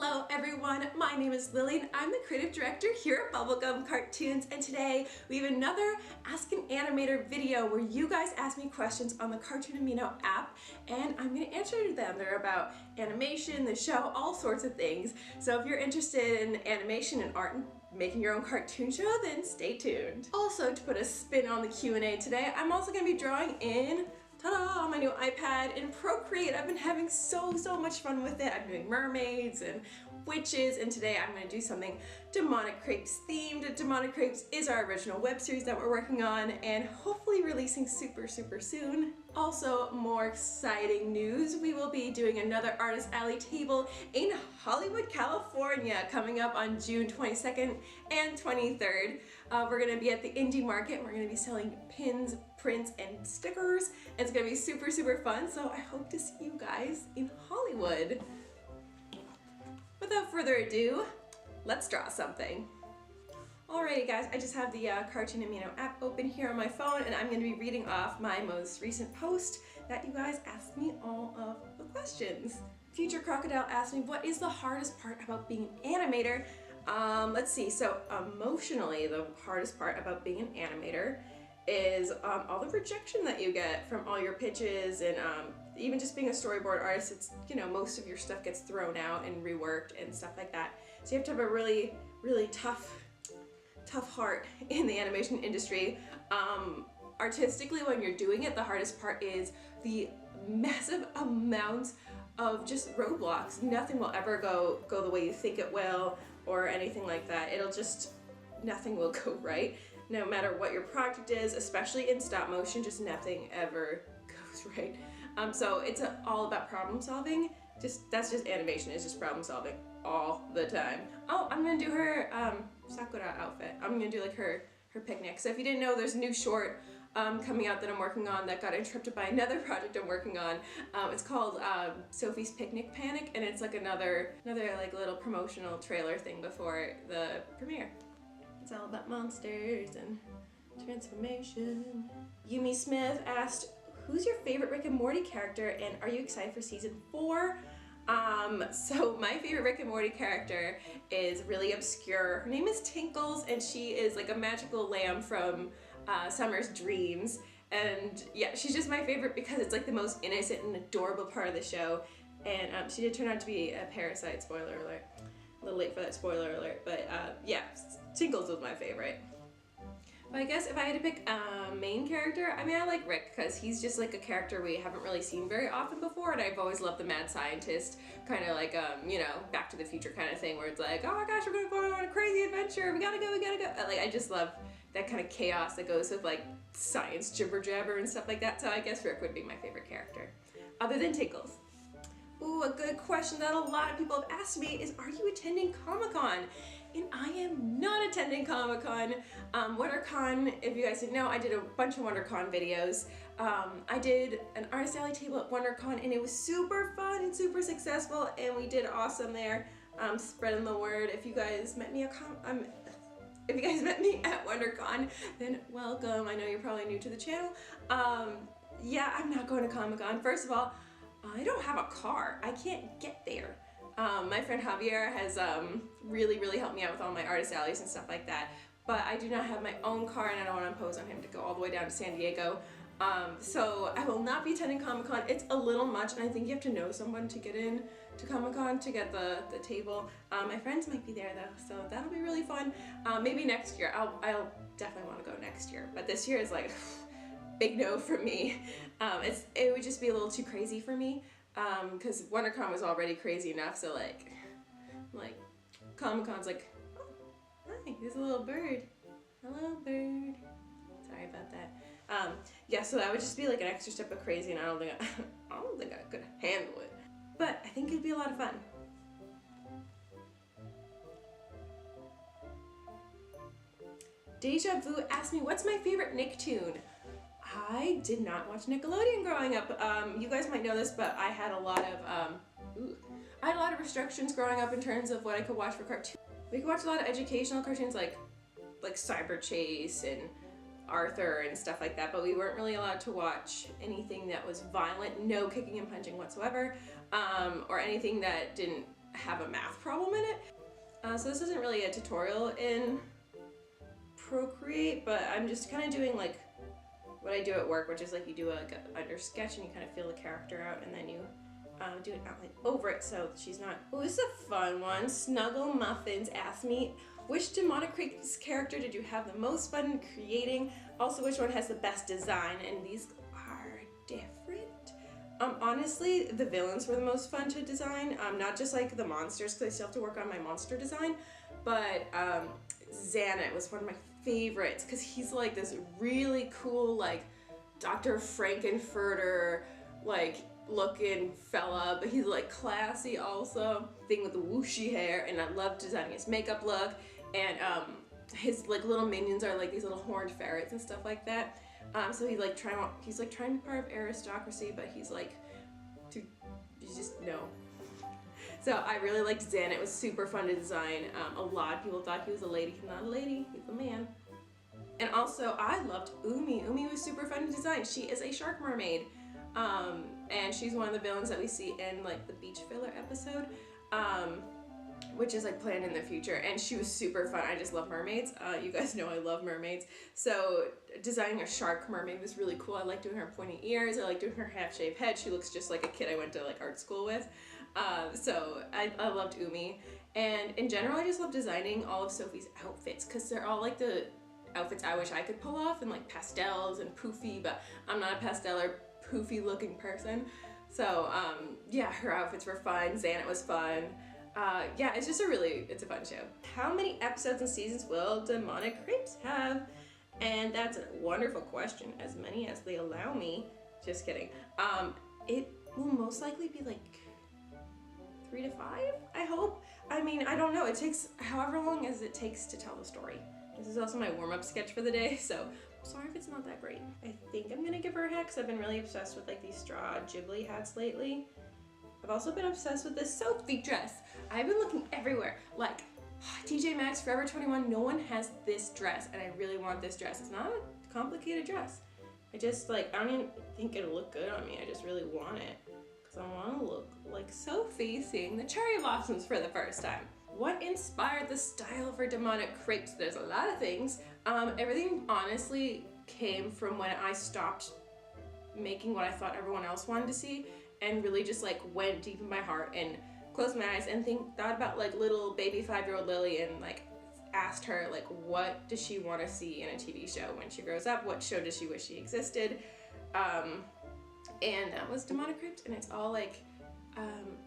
Hello everyone, my name is Lilli and I'm the creative director here at Bubblegum Cartoons, and today we have another Ask an Animator video where you guys ask me questions on the Cartoon Amino app and I'm going to answer them. They're about animation, the show, all sorts of things. So if you're interested in animation and art and making your own cartoon show, then stay tuned. Also, to put a spin on the Q&A today, I'm also going to be drawing in ta-da! My new iPad in Procreate. I've been having so much fun with it. I'm doing mermaids and witches, and today I'm going to do something Demonic Crepes themed. Demonic Crepes is our original web series that we're working on and hopefully releasing super soon. Also, more exciting news, we will be doing another Artist Alley table in Hollywood, California, coming up on June 22nd and 23rd. We're going to be at the indie market. We're going to be selling pins, prints, and stickers. It's going to be super fun, so I hope to see you guys in Hollywood. Without further ado, let's draw something. Alrighty guys, I just have the Cartoon Amino app open here on my phone, and I'm going to be reading off my most recent post that you guys asked me all of the questions. Future Crocodile asked me, what is the hardest part about being an animator? Let's see, so emotionally the hardest part about being an animator is all the rejection that you get from all your pitches, and even just being a storyboard artist, it's, you know, most of your stuff gets thrown out and reworked and stuff like that. So you have to have a really tough heart in the animation industry. Artistically, when you're doing it, the hardest part is the massive amounts of just roadblocks. Nothing will ever go the way you think it will or anything like that. Nothing will go right, no matter what your project is, especially in stop motion, just nothing ever goes right. So it's all about problem solving. That's just animation, it's just problem solving all the time. Oh, I'm gonna do her Sakura outfit. I'm gonna do like her picnic. So if you didn't know, there's a new short coming out that I'm working on that got interrupted by another project I'm working on. It's called Sophie's Picnic Panic, and it's like another like little promotional trailer thing before the premiere. It's all about monsters and transformation. Yumi Smith asked, who's your favorite Rick and Morty character, and are you excited for season 4? So my favorite Rick and Morty character is really obscure. Her name is Tinkles, and she is like a magical lamb from Summer's Dreams. And yeah, she's just my favorite because it's like the most innocent and adorable part of the show. And she did turn out to be a parasite, spoiler alert. A little late for that spoiler alert, but yeah, Tinkles was my favorite. But I guess if I had to pick a main character, I mean, I like Rick because he's just like a character we haven't really seen very often before, and I've always loved the mad scientist, kind of like, you know, Back to the Future kind of thing, where it's like, oh my gosh, we're gonna go on a crazy adventure, we gotta go. Like, I just love that kind of chaos that goes with like science jibber jabber and stuff like that, so I guess Rick would be my favorite character, other than Tinkles. Ooh, a good question that a lot of people have asked me is, are you attending Comic-Con? And I am not attending Comic-Con. WonderCon, if you guys didn't know, I did a bunch of WonderCon videos. I did an Artist Alley table at WonderCon, and it was super fun and super successful, and we did awesome there. Spreading the word. If you guys met me at WonderCon, then welcome. I know you're probably new to the channel. Yeah, I'm not going to Comic-Con. First of all, I don't have a car. I can't get there. My friend Javier has really helped me out with all my Artist Alleys and stuff like that, but I do not have my own car, and I don't want to impose on him to go all the way down to San Diego. So I will not be attending Comic-Con. It's a little much, and I think you have to know someone to get in to Comic-Con to get the table. My friends might be there though, so that'll be really fun. Maybe next year. I'll definitely want to go next year, but this year is like big no for me. It would just be a little too crazy for me, because WonderCon was already crazy enough, so like Comic-Con's like, oh, hi, there's a little bird. Hello, bird. Sorry about that. Yeah, so that would just be like an extra step of crazy, and I don't think I could handle it. But I think it'd be a lot of fun. Deja Vu asked me, what's my favorite Nicktoon? I did not watch Nickelodeon growing up. You guys might know this, but I had a lot of restrictions growing up in terms of what I could watch for cartoons. We could watch a lot of educational cartoons like Cyber Chase and Arthur and stuff like that, but we weren't really allowed to watch anything that was violent, no kicking and punching whatsoever, or anything that didn't have a math problem in it. So this isn't really a tutorial in Procreate, but I'm just kind of doing like what I do at work, which is like you do like a under sketch and you kind of fill the character out and then you do an outline over it so she's not. Oh, this is a fun one. Snuggle Muffins asked me, which Demonic Crepes character did you have the most fun creating? Also, which one has the best design? And these are different. Honestly, the villains were the most fun to design. Not just like the monsters, because I still have to work on my monster design, but Xanet was one of my favorites because he's like this really cool like Dr. Frankenfurter like looking fella, but he's like classy also. Thing with the whooshy hair, and I love designing his makeup look. And his like little minions are like these little horned ferrets and stuff like that. So he's like trying to be part of aristocracy, but he's like, you just know. So I really liked Xan. It was super fun to design. A lot of people thought he was a lady. He's not a lady, he's a man. And also I loved Umi. Umi was super fun to design. She is a shark mermaid. And she's one of the villains that we see in like the beach filler episode, which is like planned in the future. And she was super fun. I just love mermaids. You guys know I love mermaids. So designing a shark mermaid was really cool. I like doing her pointy ears. I like doing her half-shaved head. She looks just like a kid I went to like art school with. So I loved Umi. And in general, I just love designing all of Sophie's outfits because they're all like the outfits I wish I could pull off in like pastels and poofy, but I'm not a pastel or poofy looking person. So yeah, her outfits were fun. Xanet was fun. Yeah, it's a fun show. How many episodes and seasons will Demonic Crepes have? And that's a wonderful question. As many as they allow me. Just kidding. It will most likely be like 3 to 5, I hope. I mean, I don't know. It takes however long as it takes to tell the story. This is also my warm-up sketch for the day, so I'm sorry if it's not that great. I think I'm gonna give her a hat because I've been really obsessed with like these straw Ghibli hats lately. I've also been obsessed with this Sophie dress. I've been looking everywhere, like TJ Maxx, Forever 21, no one has this dress, and I really want this dress. It's not a complicated dress. I just like, I don't even think it'll look good on me. I just really want it because I want to look like Sophie seeing the cherry blossoms for the first time. What inspired the style for Demonic Crepes? There's a lot of things. Everything honestly came from when I stopped making what I thought everyone else wanted to see and really just like went deep in my heart and closed my eyes and thought about like little baby 5-year-old Lilli and like asked her like what does she want to see in a TV show when she grows up? What show does she wish she existed? And that was Demonic Crepes, and it's all like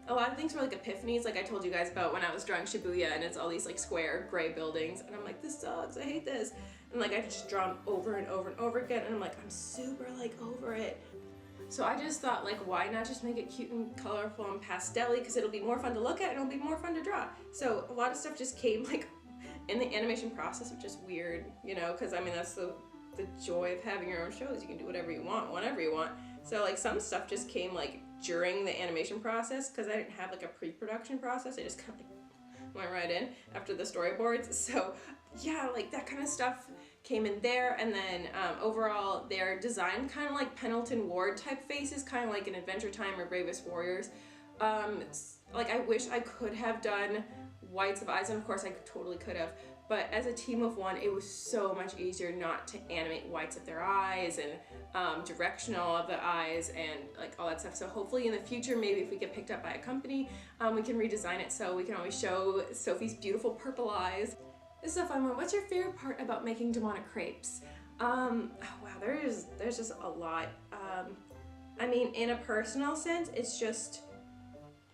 a lot of things were like epiphanies, like I told you guys about when I was drawing Shibuya, and it's all these like square gray buildings, and I'm like, this sucks, I hate this, and like I just draw them over and over and over again, and I'm like, I'm super like over it. So I just thought like, why not just make it cute and colorful and pastel-y, because it'll be more fun to look at and it'll be more fun to draw. So a lot of stuff just came like in the animation process, which is weird, you know, because I mean that's the joy of having your own shows. You can do whatever you want, whenever you want. So like some stuff just came like during the animation process because I didn't have like a pre-production process. I just kind of went right in after the storyboards. So yeah, like that kind of stuff came in there. And then overall they're designed kind of like Pendleton Ward type faces, kind of like in Adventure Time or Bravest Warriors. Like I wish I could have done whites of eyes, and of course I totally could have, but as a team of one, it was so much easier not to animate whites of their eyes and directional of the eyes and like all that stuff. So hopefully in the future, maybe if we get picked up by a company, we can redesign it so we can always show Sophie's beautiful purple eyes. This is a fun one. What's your favorite part about making Demonic Crepes? Oh wow, there's just a lot. I mean, in a personal sense, it's just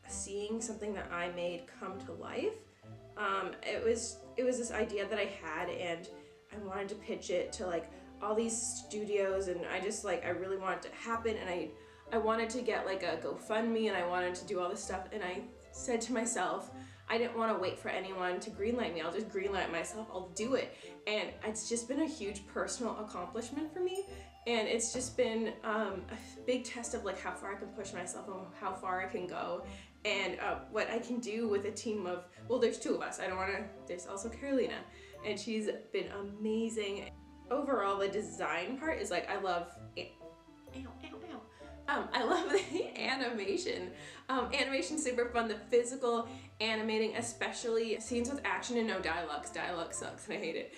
seeing something that I made come to life. It was this idea that I had, and I wanted to pitch it to like all these studios, and I really wanted it to happen, and I wanted to get like a GoFundMe, and I wanted to do all this stuff, and I said to myself, I didn't want to wait for anyone to greenlight me. I'll just greenlight myself. I'll do it. And it's just been a huge personal accomplishment for me. And it's just been a big test of like how far I can push myself and how far I can go. And what I can do with a team of, well, there's 2 of us. There's also Carolina. And she's been amazing. Overall, the design part is like, I love, I love the animation. Animation's super fun. The physical animating, especially scenes with action and no dialogue, 'cause dialogue sucks and I hate it.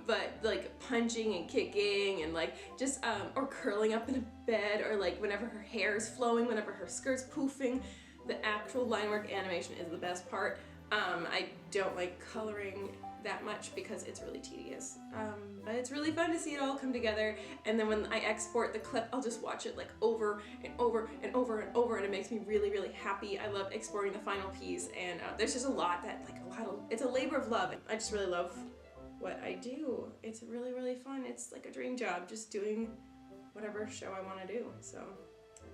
But like punching and kicking and like just, or curling up in a bed, or like whenever her hair is flowing, whenever her skirt's poofing, the actual line work animation is the best part. I don't like coloring that much because it's really tedious. But it's really fun to see it all come together, and then when I export the clip, I'll just watch it like over and over and over and over, and it makes me really, really happy. I love exporting the final piece, and there's just a lot that, like, it's a labor of love. I just really love what I do. It's really, really fun. It's like a dream job, just doing whatever show I want to do. So,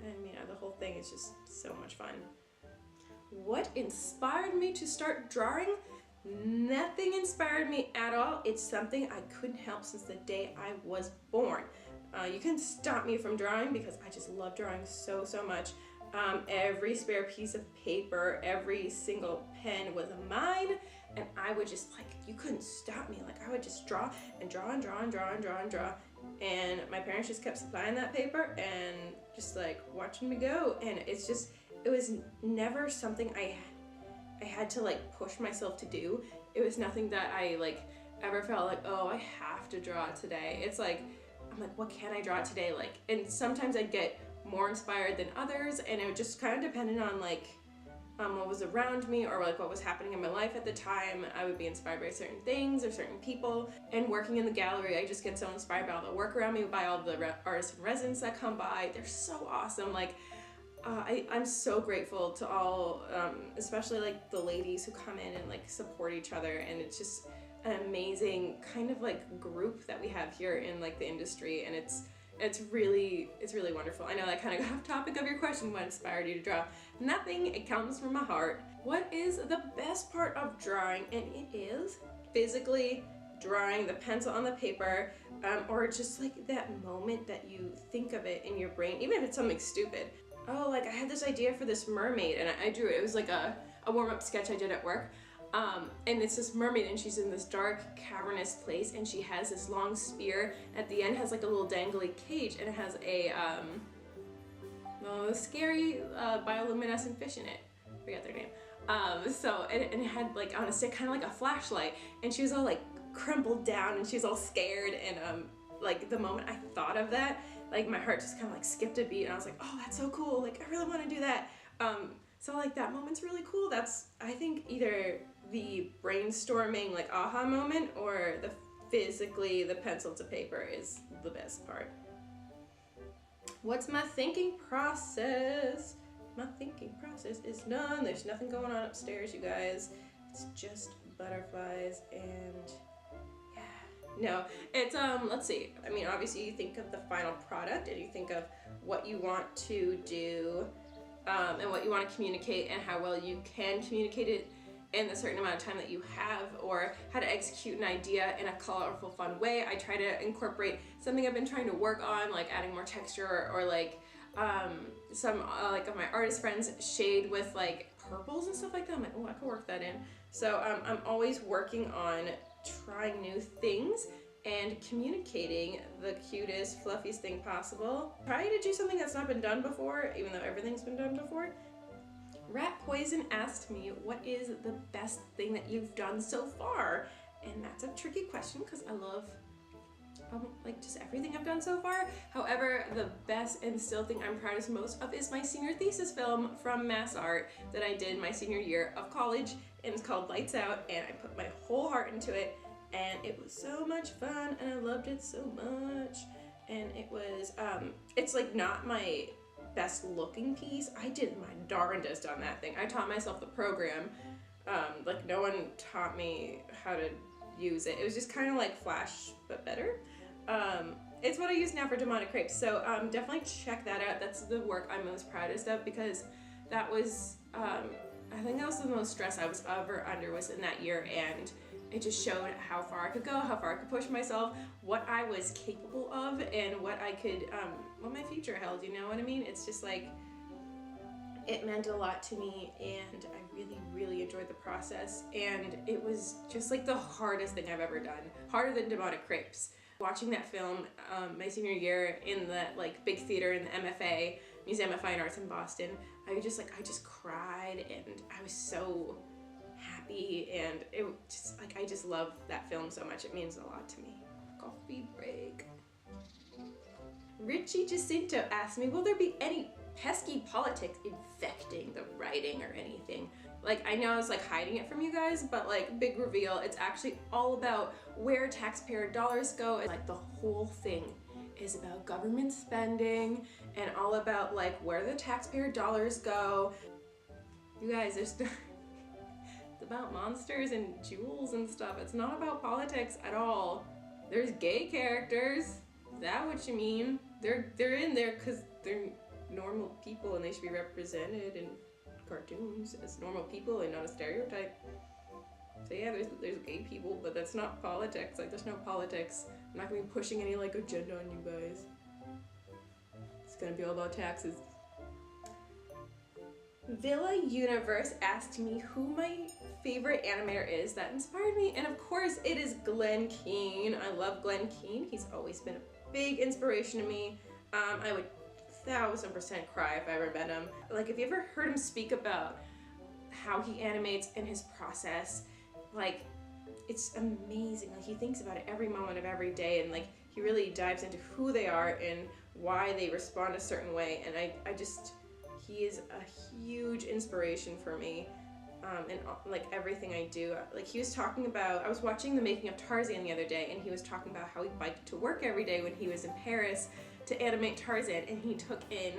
I mean, the whole thing is just so much fun. What inspired me to start drawing? Nothing inspired me at all. It's something I couldn't help since the day I was born. You can stop me from drawing because I just love drawing so, so much. Every spare piece of paper, every single pen was mine, and I would just, like, you couldn't stop me. Like, I would just draw and draw and draw and draw and draw and draw. And my parents just kept supplying that paper and just like watching me go. And it's just, it was never something I had to like push myself to do. It was nothing that I like ever felt like, oh, I have to draw today. It's like, I'm like, what can I draw today? Like, and sometimes I'd get more inspired than others, and it just kind of depended on like what was around me, or like what was happening in my life at the time. I would be inspired by certain things or certain people. And working in the gallery, I just get so inspired by all the work around me, by all the artists and residents that come by. They're so awesome. Like, I'm so grateful to all, especially like the ladies who come in and like support each other, and it's just an amazing kind of like group that we have here in like the industry, and it's really wonderful. I know that kind of got off topic of your question, what inspired you to draw. Nothing, it comes from my heart. What is the best part of drawing? And it is physically drawing, the pencil on the paper, or just like that moment that you think of it in your brain, even if it's something stupid. Oh, like I had this idea for this mermaid, and I drew it. It was like a warm-up sketch I did at work. And it's this mermaid, and she's in this dark, cavernous place, and she has this long spear. At the end has like a little dangly cage, and it has a scary bioluminescent fish in it. I forget their name. And it had like on a stick, kind of like a flashlight, and she was all like crumpled down, and she was all scared. And like the moment I thought of that, like my heart just kind of like skipped a beat, and I was like, oh, that's so cool. Like I really want to do that. So like that moment's really cool. That's, I think, either the brainstorming like aha moment, or the physically the pencil to paper is the best part. What's my thinking process? My thinking process is none. There's nothing going on upstairs, you guys. It's just butterflies and no, it's let's see. I mean, obviously you think of the final product, and you think of what you want to do, and what you want to communicate, and how well you can communicate it in the certain amount of time that you have, or how to execute an idea in a colorful, fun way. I try to incorporate something I've been trying to work on, like adding more texture, or like some like of my artist friends shade with like purples and stuff like that. I'm like, oh, I could work that in. So I'm always working on trying new things and communicating the cutest, fluffiest thing possible. Try to do something that's not been done before, even though everything's been done before. Rat Poison asked me, what is the best thing that you've done so far? And that's a tricky question, because I love like just everything I've done so far. However, the best and still thing I'm proudest most of is my senior thesis film from Mass Art that I did my senior year of college, and it's called Lights Out, and I put my whole heart into it, and it was so much fun, and I loved it so much. And it was it's like not my best looking piece. I did my darndest on that thing. I taught myself the program. Like no one taught me how to use it. It was just kind of like Flash, but better. It's what I use now for Demonic Crepes, so definitely check that out. That's the work I'm most proudest of, because that was, I think that was the most stress I was ever under was in that year, and it just showed how far I could go, how far I could push myself, what I was capable of, and what I could, what my future held, you know what I mean? It's just like, it meant a lot to me, and I really, really enjoyed the process, and it was just like the hardest thing I've ever done. Harder than Demonic Crepes. Watching that film my senior year in that like big theater in the MFA, Museum of Fine Arts in Boston. I just cried, and I was so happy, and it just I just love that film so much. It means a lot to me. Coffee break. Richie Jacinto asked me, will there be any pesky politics infecting the writing or anything? Like, I know I was hiding it from you guys, but big reveal, it's actually all about where taxpayer dollars go. And the whole thing is about government spending and all about where the taxpayer dollars go. You guys, it's about monsters and jewels and stuff. It's not about politics at all. There's gay characters. Is that what you mean? They're in there because they're normal people and they should be represented in cartoons as normal people and not a stereotype. So yeah, there's gay people, but that's not politics. There's no politics. I'm not gonna be pushing any agenda on you guys. It's gonna be all about taxes. Villa Universe asked me who my favorite animator is that inspired me, and of course it is Glenn Keane. I love Glenn Keane. He's always been a big inspiration to me. I would 1000% cry if I ever met him. If you ever heard him speak about how he animates and his process, it's amazing. He thinks about it every moment of every day, and he really dives into who they are and why they respond a certain way, and he is a huge inspiration for me. And everything I do. He was talking about, I was watching the making of Tarzan the other day, and he was talking about how he biked to work every day when he was in Paris to animate Tarzan, and he took in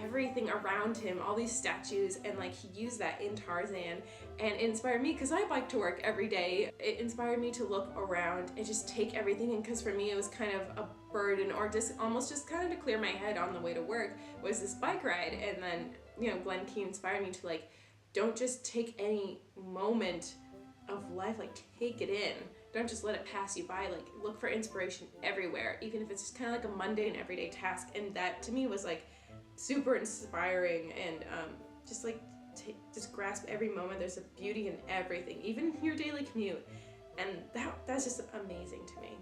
everything around him, all these statues, and he used that in Tarzan, and it inspired me because I bike to work every day. It inspired me to look around and just take everything in, because for me it was kind of a burden, or almost just kind of to clear my head on the way to work was this bike ride. And then Glenn Keane inspired me to don't just take any moment of life, take it in. Don't just let it pass you by. Look for inspiration everywhere, even if it's just kind of a mundane everyday task. And that to me was super inspiring, and just grasp every moment. There's a beauty in everything, even your daily commute, and that's just amazing to me.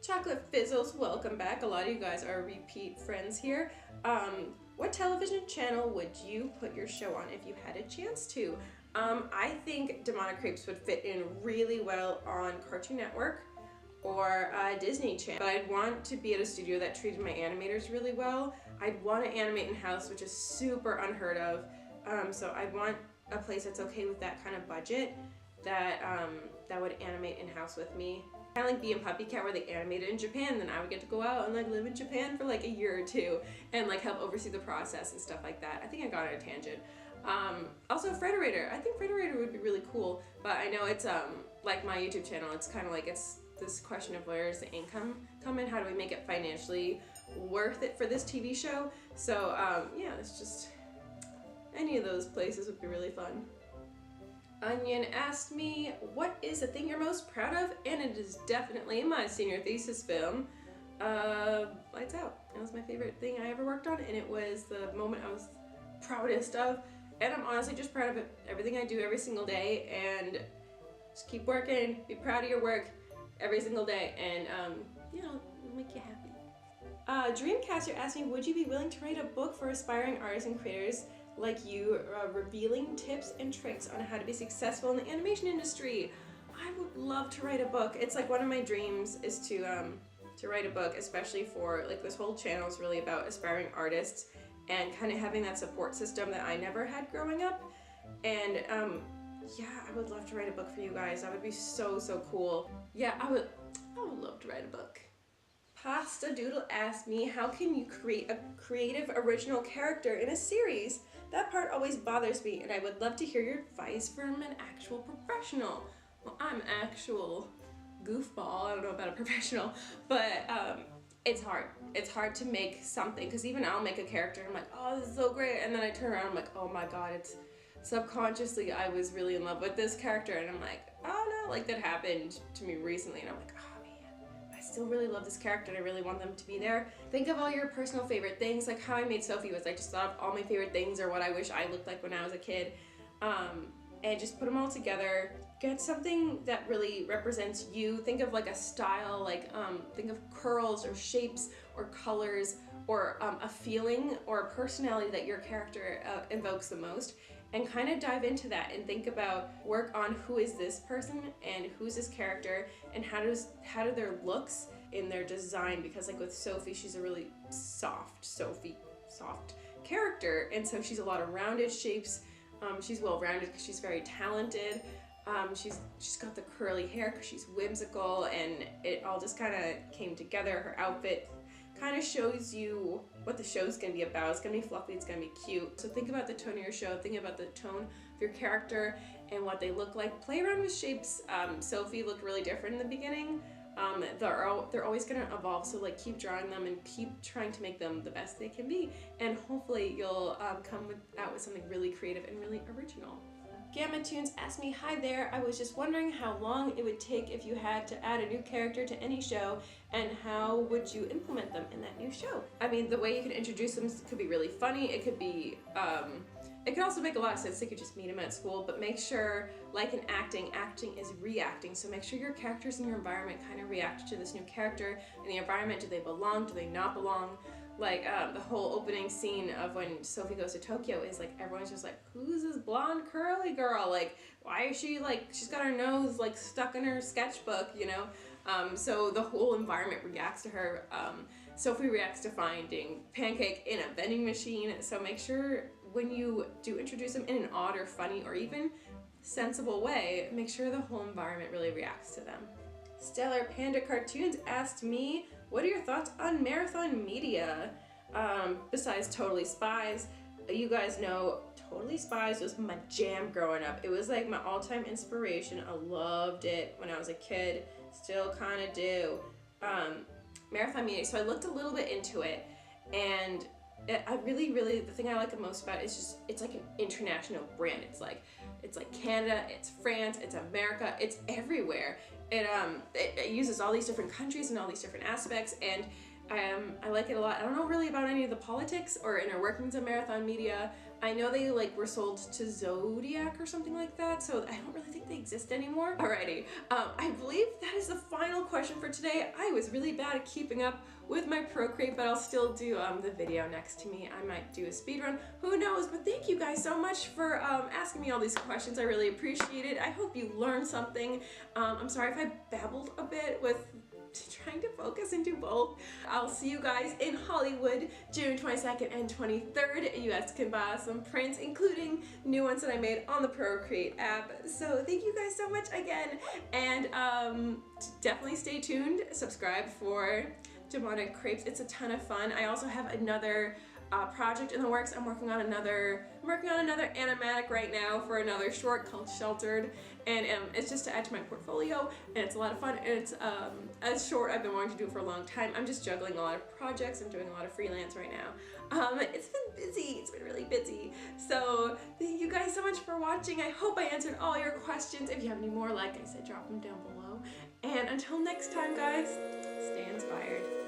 Chocolate Fizzles, welcome back. A lot of you guys are repeat friends here. What television channel would you put your show on if you had a chance to? I think Demonic Crepes would fit in really well on Cartoon Network or Disney Channel. But I'd want to be at a studio that treated my animators really well. I'd want to animate in-house, which is super unheard of. So I'd want a place that's okay with that kind of budget, that would animate in-house with me. Kind of like Bee and Puppy Cat, where they animated in Japan, then I would get to go out and live in Japan for a year or two and help oversee the process and stuff like that. I think I got on a tangent. Also Frederator. I think Frederator would be really cool, but I know it's like my YouTube channel, it's kind of it's this question of where does the income come in? How do we make it financially worth it for this TV show? So yeah, it's just any of those places would be really fun. Onion asked me, what is the thing you're most proud of? And it is definitely my senior thesis film, Lights Out. It was my favorite thing I ever worked on, and it was the moment I was proudest of. And I'm honestly just proud of it, everything I do every single day, and just keep working, be proud of your work every single day, and it'll make you happy. Dreamcaster asked me, would you be willing to write a book for aspiring artists and creators like you, revealing tips and tricks on how to be successful in the animation industry? I would love to write a book. It's one of my dreams is to write a book, especially for this whole channel is really about aspiring artists and kind of having that support system that I never had growing up. And yeah, I would love to write a book for you guys. That would be so cool. Yeah, I would love to write a book. Pasta Doodle asked me, how can you create a creative original character in a series? That part always bothers me, and I would love to hear your advice from an actual professional. Well, I'm an actual goofball. I don't know about a professional, but it's hard. It's hard to make something, because even I'll make a character and I'm like, oh, this is so great, and then I turn around and I'm like, oh my god, it's subconsciously I was really in love with this character, and I'm like, oh no, that happened to me recently, and I'm like, oh man, I still really love this character and I really want them to be there. Think of all your personal favorite things, how I made Sophie was I just thought of all my favorite things or what I wish I looked like when I was a kid. and just put them all together. Get something that really represents you. Think of like a style, like think of curls or shapes or colors or a feeling or a personality that your character invokes the most, and kind of dive into that and think about, work on who is this person and who's this character, and how do their looks in their design, because like with Sophie, she's a really soft character, and so she's a lot of rounded shapes. She's well-rounded because she's very talented. She's got the curly hair because she's whimsical, and it all just kind of came together. Her outfit kind of shows you what the show's gonna be about. It's gonna be fluffy, it's gonna be cute. So think about the tone of your show, think about the tone of your character and what they look like. Play around with shapes. Sophie looked really different in the beginning. They're always gonna evolve, so like keep drawing them and keep trying to make them the best they can be, and hopefully you'll come out with something really creative and really original. Gamma Tunes asked me, hi there, I was just wondering how long it would take if you had to add a new character to any show, and how would you implement them in that new show? I mean, the way you can introduce them could be really funny. It could be, it could also make a lot of sense. They could just meet them at school, but make sure, like in acting is reacting. So make sure your characters in your environment kind of react to this new character in the environment. Do they belong? Do they not belong? Like the whole opening scene of when Sophie goes to Tokyo is like, everyone's just like, who's this blonde curly girl? Like, why is she like, she's got her nose like stuck in her sketchbook, you know? So the whole environment reacts to her. Sophie reacts to finding Pancake in a vending machine. So make sure when you do introduce them in an odd or funny or even sensible way, make sure the whole environment really reacts to them. Stellar Panda Cartoons asked me, what are your thoughts on marathon media? Besides Totally Spies, you guys know Totally Spies was my jam growing up. It was like my all-time inspiration. I loved it when I was a kid, still kind of do. Marathon media, so I looked a little bit into it, and I really, the thing I like the most about it is just, it's like an international brand. It's like Canada, it's France, it's America, it's everywhere. It uses all these different countries and all these different aspects, and I like it a lot. I don't know really about any of the politics or inner workings of marathon media. I know they like were sold to Zodiac or something like that, so I don't really think they exist anymore. Alrighty, I believe that is the final question for today. I was really bad at keeping up with my Procreate, but I'll still do the video next to me. I might do a speed run, who knows, but thank you guys so much for asking me all these questions. I really appreciate it. I hope you learned something. I'm sorry if I babbled a bit with trying to focus and do both. I'll see you guys in Hollywood June 22nd and 23rd. You guys can buy some prints, including new ones that I made on the Procreate app. So thank you guys so much again, and definitely stay tuned. Subscribe for Demonic Crepes. It's a ton of fun. I also have another project in the works. I'm working on another animatic right now for another short called Sheltered, and it's just to add to my portfolio, and it's a lot of fun, and it's a short I've been wanting to do for a long time. I'm just juggling a lot of projects. I'm doing a lot of freelance right now. It's been busy. It's been really busy. So thank you guys so much for watching. I hope I answered all your questions. If you have any more, like I said, drop them down below. And until next time, guys, stay inspired.